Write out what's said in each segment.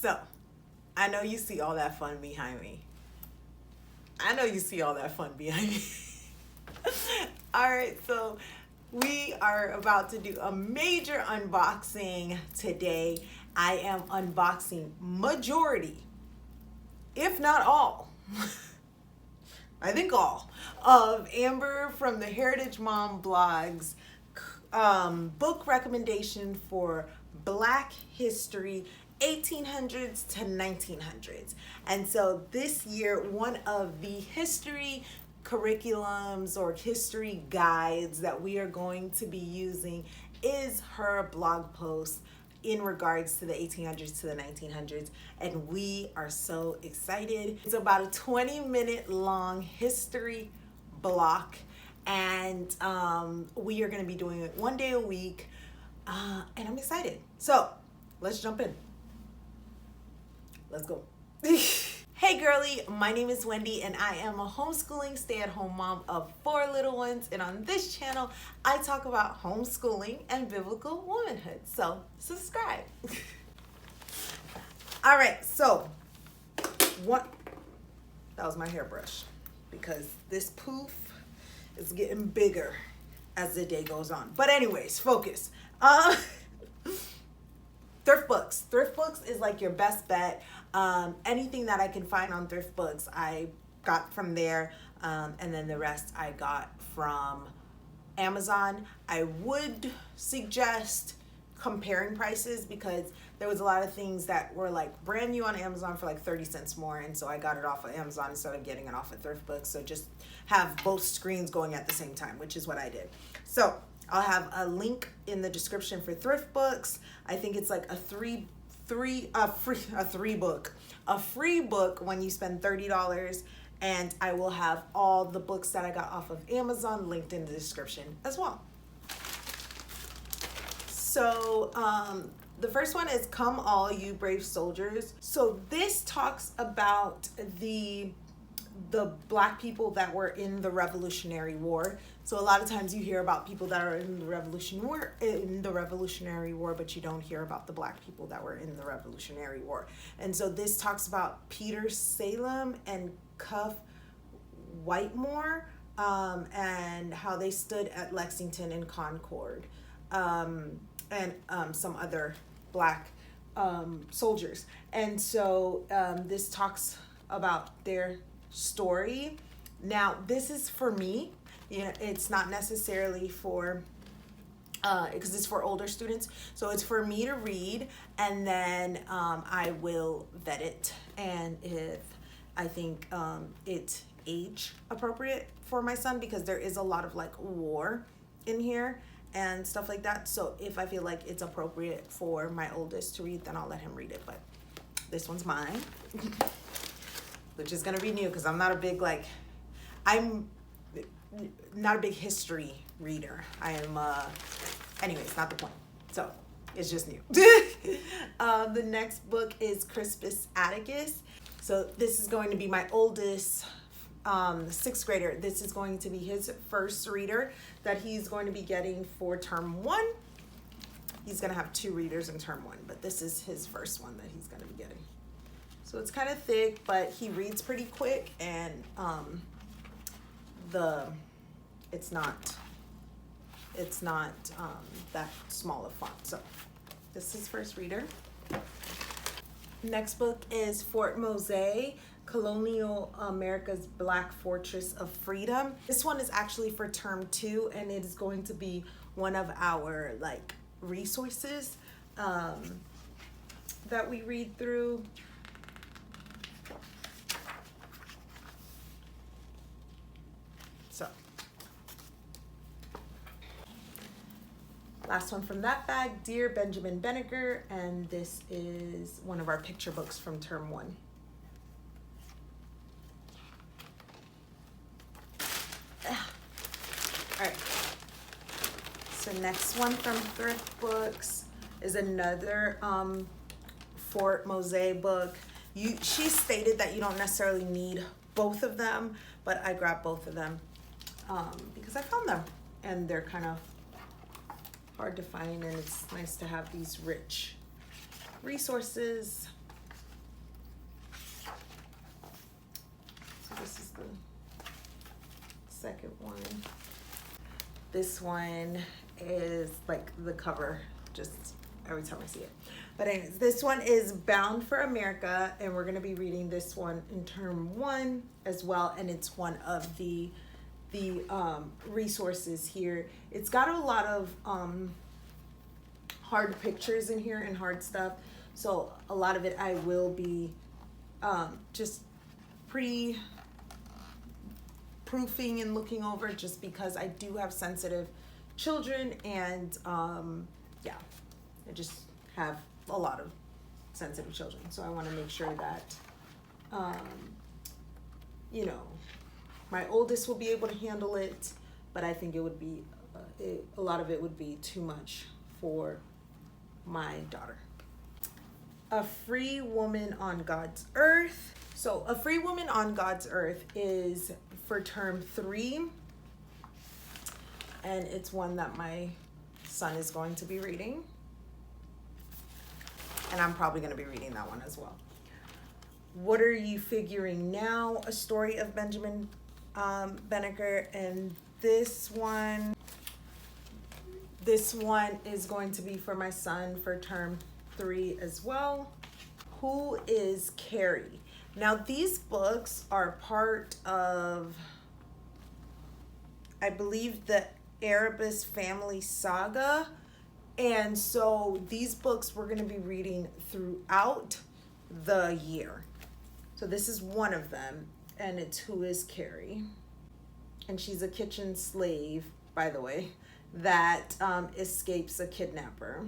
So, I know you see all that fun behind me. I know you see all that fun behind me. All right, so we are about to do a major unboxing today. I am unboxing majority, if not all, I think all, of Amber from the Heritage Mom Blogs book recommendation for Black history 1800s to 1900s. And so this year, one of the history curriculums or history guides that we are going to be using is her blog post in regards to the 1800s to the 1900s, and we are so excited. It's about a 20-minute long history block, and we are going to be doing it one day a week, and I'm excited. So let's jump in. Let's go. Hey girly, my name is Wendy and I am a homeschooling stay-at-home mom of 4 little ones, and on this channel I talk about homeschooling and biblical womanhood, so subscribe. All right, so that was my hairbrush because this poof is getting bigger as the day goes on. But anyways, focus. Thrift books. Thrift books is like your best bet. Anything that I can find on thrift books, I got from there. And then the rest I got from Amazon. I would suggest comparing prices because there was a lot of things that were like brand new on Amazon for like 30 cents more. And so I got it off of Amazon instead of getting it off of thrift books. So just have both screens going at the same time, which is what I did. So I'll have a link in the description for thrift books. I think it's like a free book when you spend $30, and I will have all the books that I got off of Amazon linked in the description as well. So the first one is Come All You Brave Soldiers. So this talks about the Black people that were in the Revolutionary War. So a lot of times you hear about people that are in the Revolutionary War, but you don't hear about the Black people that were in the Revolutionary War. And so this talks about Peter Salem and Cuff Whitemore, and how they stood at Lexington and Concord, and some other Black soldiers. And so this talks about their story. Now, this is for me. You know, it's not necessarily for, because it's for older students. So it's for me to read, and then I will vet it. And if I think it's age appropriate for my son, because there is a lot of like war in here and stuff like that. So if I feel like it's appropriate for my oldest to read, then I'll let him read it. But this one's mine, which is going to be new because I'm not a big history reader. I am, anyways, not the point. So it's just new. The next book is Crispus Attucks. So this is going to be my oldest 6th grader. This is going to be his first reader that he's going to be getting for term 1. He's going to have 2 readers in term 1, but this is his first one that he's going to be getting. So it's kind of thick, but he reads pretty quick, and it's not that small of font. So this is first reader. Next book is Fort Mose, Colonial America's Black Fortress of Freedom. This one is actually for term 2, and it is going to be one of our like resources that we read through. So last one from that bag, Dear Benjamin Benneker, and this is one of our picture books from term 1. All right, so next one from thrift books is another Fort Mose book. She stated that you don't necessarily need both of them, but I grabbed both of them because I found them, and they're kind of hard to find, and it's nice to have these rich resources. second one. This one is like the cover, just every time I see it. But anyways, this one is Bound for America, and we're going to be reading this one in term 1 as well, and it's one of the resources here. It's got a lot of hard pictures in here and hard stuff, so a lot of it I will be just proofing and looking over, just because I do have sensitive children, and yeah, I just have a lot of sensitive children, so I want to make sure that you know, my oldest will be able to handle it, but I think it would be a lot of it would be too much for my daughter. A Free Woman on God's Earth. So A Free Woman on God's Earth is for term 3, and it's one that my son is going to be reading, and I'm probably going to be reading that one as well. What Are You Figuring Now? A Story of Benjamin Banneker, and this one is going to be for my son for term 3 as well. Who is Carrie? Now these books are part of, I believe, the Erebus family saga, and so these books we're going to be reading throughout the year. So this is one of them, and it's Who is Carrie? And she's a kitchen slave, by the way, that escapes a kidnapper.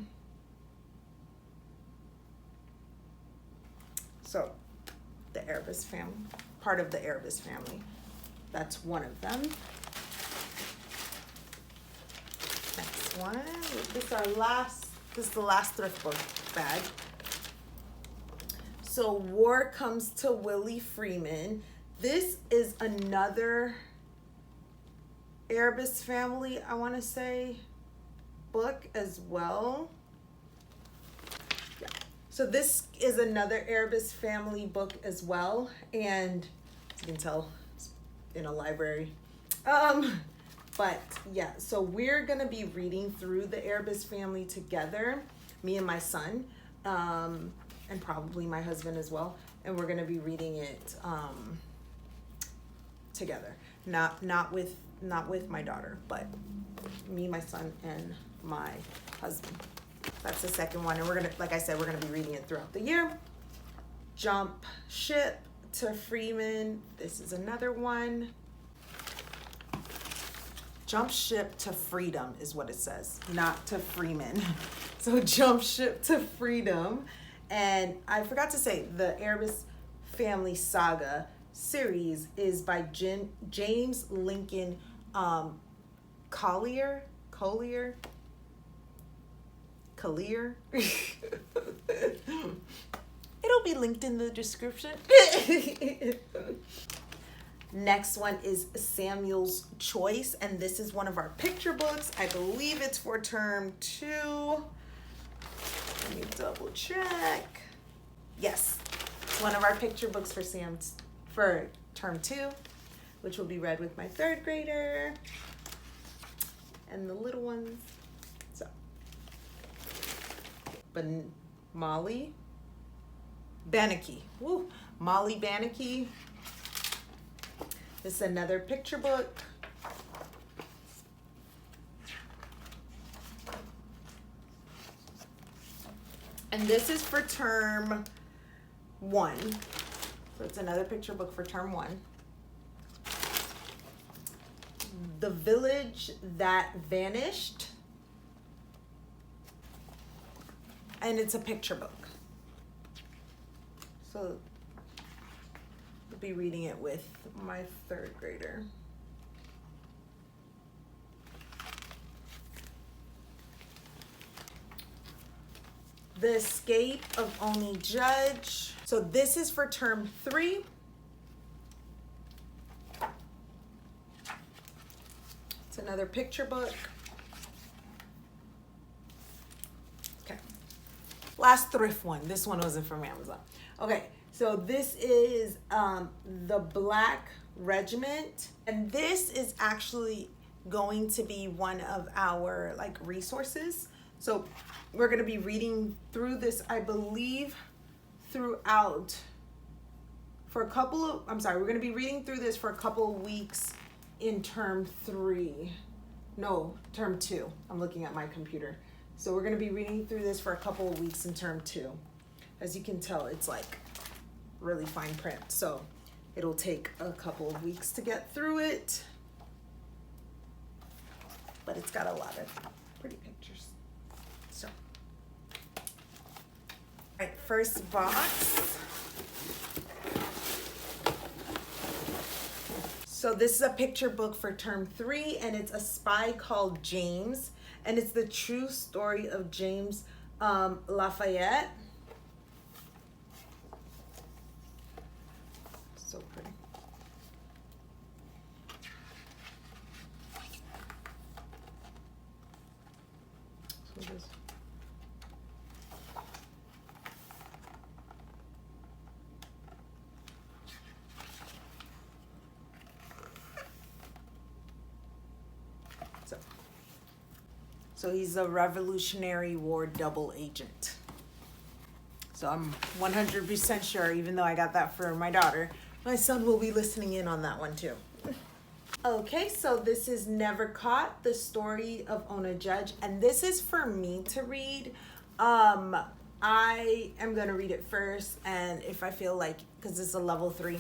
So the Erebus family, part of the Erebus family, that's one of them. Next one, this is the last thrift book bag. So War Comes to Willie Freeman. This is another Erebus family, I want to say, book as well. Yeah. So this is another Erebus family book as well, and as you can tell, it's in a library. But yeah, so we're gonna be reading through the Erebus family together, me and my son, and probably my husband as well, and we're gonna be reading it together, not with my daughter, but me, my son, and my husband. That's the second one, and we're gonna, like I said, we're gonna be reading it throughout the year. Jump Ship to Freeman. This is another one. Jump Ship to Freedom is what it says, not to Freeman. So Jump Ship to Freedom. And I forgot to say, the Erebus Family Saga series is by James Lincoln Collier. It'll be linked in the description. Next one is Samuel's Choice, and this is one of our picture books. I believe it's for term 2. Let me double check. Yes, it's one of our picture books for term 2, which will be read with my 3rd grader and the little ones. So, but Molly Banneker. Woo, Molly Banneker. This is another picture book. And this is for term 1. So it's another picture book for term 1. The Village That Vanished. And it's a picture book. So I'll be reading it with my 3rd grader. The Escape of Oni Judge. So this is for term 3. It's another picture book. Okay. Last thrift one. This one wasn't from Amazon. Okay, so this is the Black Regiment, and this is actually going to be one of our like resources. So we're going to be reading through this, I believe, throughout for a couple of, we're going to be reading through this for a couple of weeks in term 3. No, term 2. I'm looking at my computer. So we're going to be reading through this for a couple of weeks in term 2. As you can tell, it's like really fine print. So it'll take a couple of weeks to get through it. But it's got a lot of pretty pictures. So, all right, first box. So this is a picture book for term 3, and it's A Spy Called James, and it's the true story of James Lafayette. So pretty. So this. So he's a Revolutionary War double agent. So I'm 100% sure, even though I got that for my daughter, my son will be listening in on that one too. Okay, so this is Never Caught, the story of Ona Judge, and this is for me to read. I am gonna read it first, and if I feel like, because it's a level 3,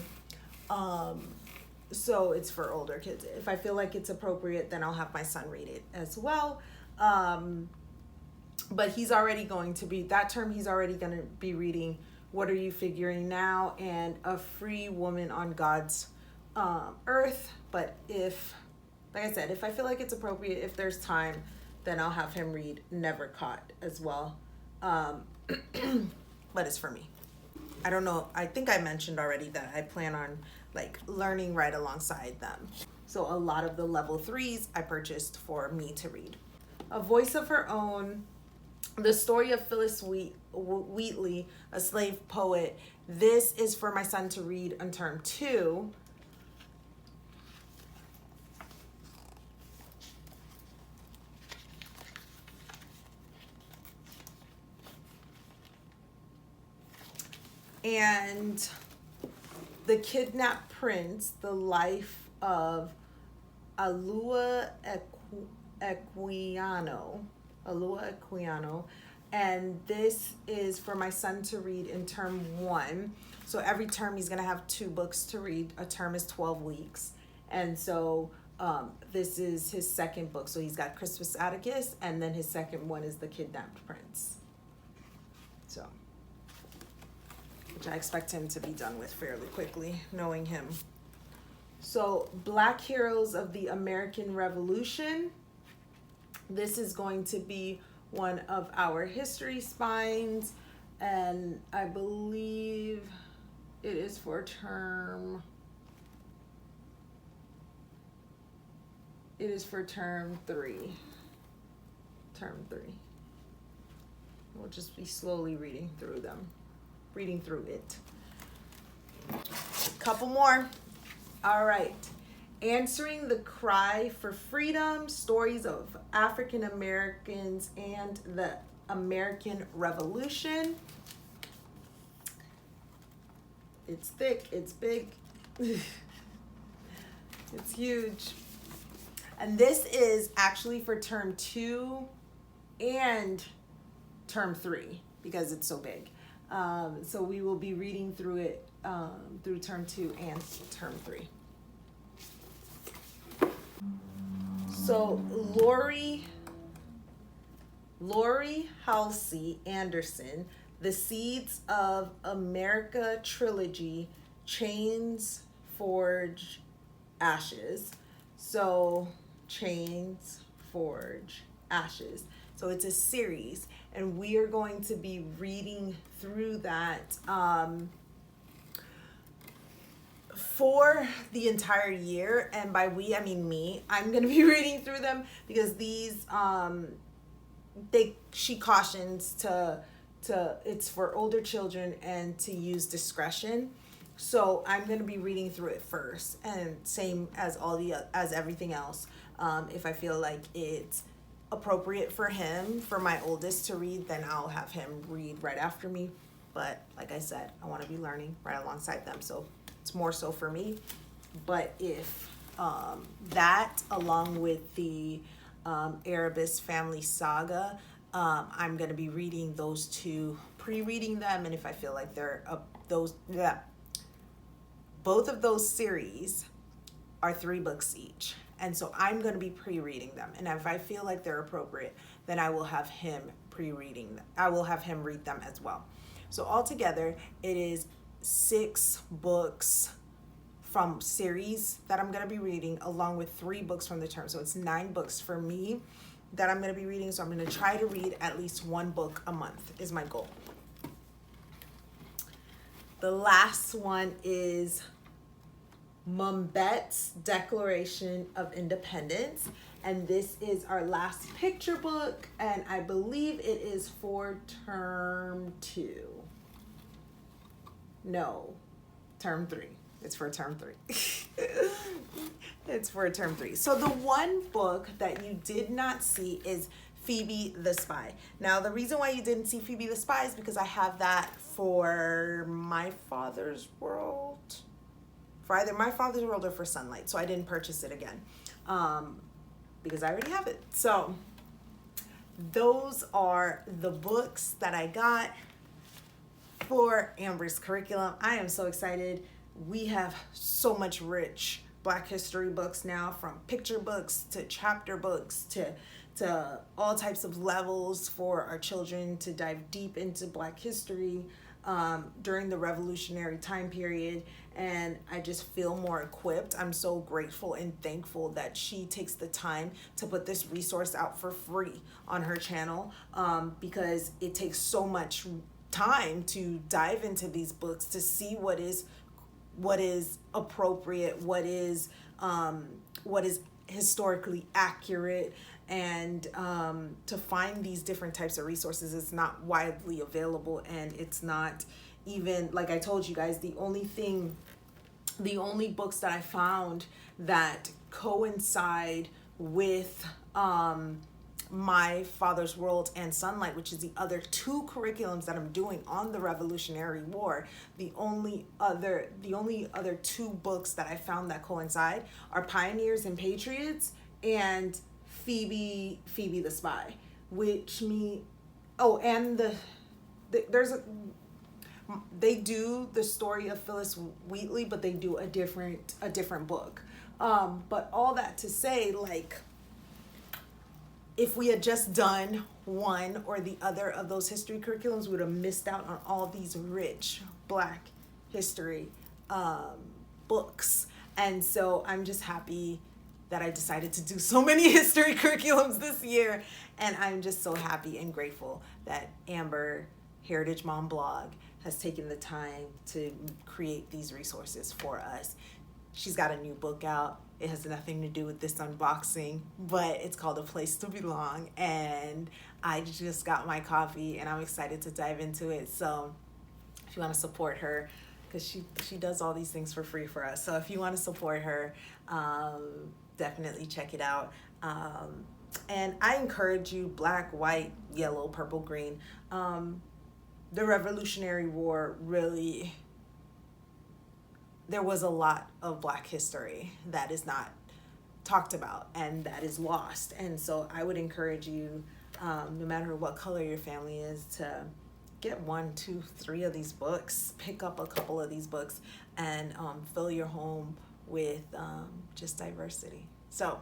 so it's for older kids. If I feel like it's appropriate, then I'll have my son read it as well. But he's already going to be, that term he's already going to be reading What Are You Figuring Now and A Free Woman on God's Earth. But if, like I said, if I feel like it's appropriate, if there's time, then I'll have him read Never Caught as well. But it's for me. I don't know, I think I mentioned already that I plan on like learning right alongside them. So a lot of the level 3s I purchased for me to read. A Voice of Her Own, the story of Phyllis Wheatley, a slave poet. This is for my son to read in term 2. And The Kidnapped Prince, the life of Alua Equiano, and this is for my son to read in term 1. So every term he's going to have 2 books to read. A term is 12 weeks, and so this is his second book. So he's got Crispus Attucks, and then his second one is The Kidnapped Prince. So, which I expect him to be done with fairly quickly, knowing him. So Black Heroes of the American Revolution. This is going to be one of our history spines, and I believe it is for term 3. Term 3. We'll just be slowly reading through it. Couple more. All right. Answering the Cry for Freedom, Stories of African Americans and the American Revolution. It's thick, it's big, it's huge. And this is actually for term 2 and term 3 because it's so big. So we will be reading through it through term 2 and term 3. So Lori Halsey Anderson, The Seeds of America Trilogy, Chains Forge Ashes. So Chains Forge Ashes. So it's a series, and we are going to be reading through that for the entire year. And by we, I mean me. I'm going to be reading through them because these, she cautions to it's for older children and to use discretion. So I'm going to be reading through it first, and same as as everything else. If I feel like it's appropriate for him, for my oldest to read, then I'll have him read right after me. But like I said, I want to be learning right alongside them, so it's more so for me. But if that, along with the Erebus family saga, I'm going to be reading those two, pre-reading them, and if I feel like they're both of those series are 3 books each. And so I'm going to be pre-reading them. And if I feel like they're appropriate, then I will have him pre-reading them. I will have him read them as well. So altogether, it is 6 books from series that I'm going to be reading, along with 3 books from the term. So it's 9 books for me that I'm going to be reading. So I'm going to try to read at least 1 book a month is my goal. The last one is Mumbet's Declaration of Independence, and this is our last picture book, and I believe it is for term 2. No, term 3. It's for term 3. It's for term 3. So the one book that you did not see is Phoebe the Spy. Now, the reason why you didn't see Phoebe the Spy is because I have that for My Father's World, for either My Father's World or for Sunlight. So I didn't purchase it again because I already have it. So those are the books that I got for Amber's curriculum. I am so excited. We have so much rich Black history books now, from picture books to chapter books to all types of levels for our children to dive deep into Black history during the revolutionary time period. And I just feel more equipped. I'm so grateful and thankful that she takes the time to put this resource out for free on her channel, because it takes so much time to dive into these books to see what is appropriate, what is historically accurate, and to find these different types of resources. It's not widely available, and it's not even, like I told you guys, the only books that I found that coincide with My Father's World and Sunlight, which is the other 2 curriculums that I'm doing on the Revolutionary War. The only other 2 books that I found that coincide are Pioneers and Patriots and Phoebe the Spy, they do the story of Phyllis Wheatley, but they do a different book. But all that to say, like, if we had just done one or the other of those history curriculums, we would have missed out on all these rich Black history books. And so I'm just happy that I decided to do so many history curriculums this year. And I'm just so happy and grateful that Amber, Heritage Mom Blog, has taken the time to create these resources for us. She's got a new book out. It has nothing to do with this unboxing, but it's called A Place to Belong. And I just got my copy and I'm excited to dive into it. So if you want to support her, because she does all these things for free for us. So if you want to support her, definitely check it out. And I encourage you, Black, white, yellow, purple, green. The Revolutionary War, really, there was a lot of Black history that is not talked about and that is lost. And so I would encourage you, no matter what color your family is, to get 1, 2, 3 of these books, pick up a couple of these books, and fill your home with just diversity. So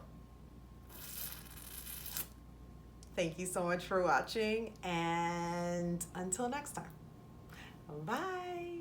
thank you so much for watching, and until next time, bye.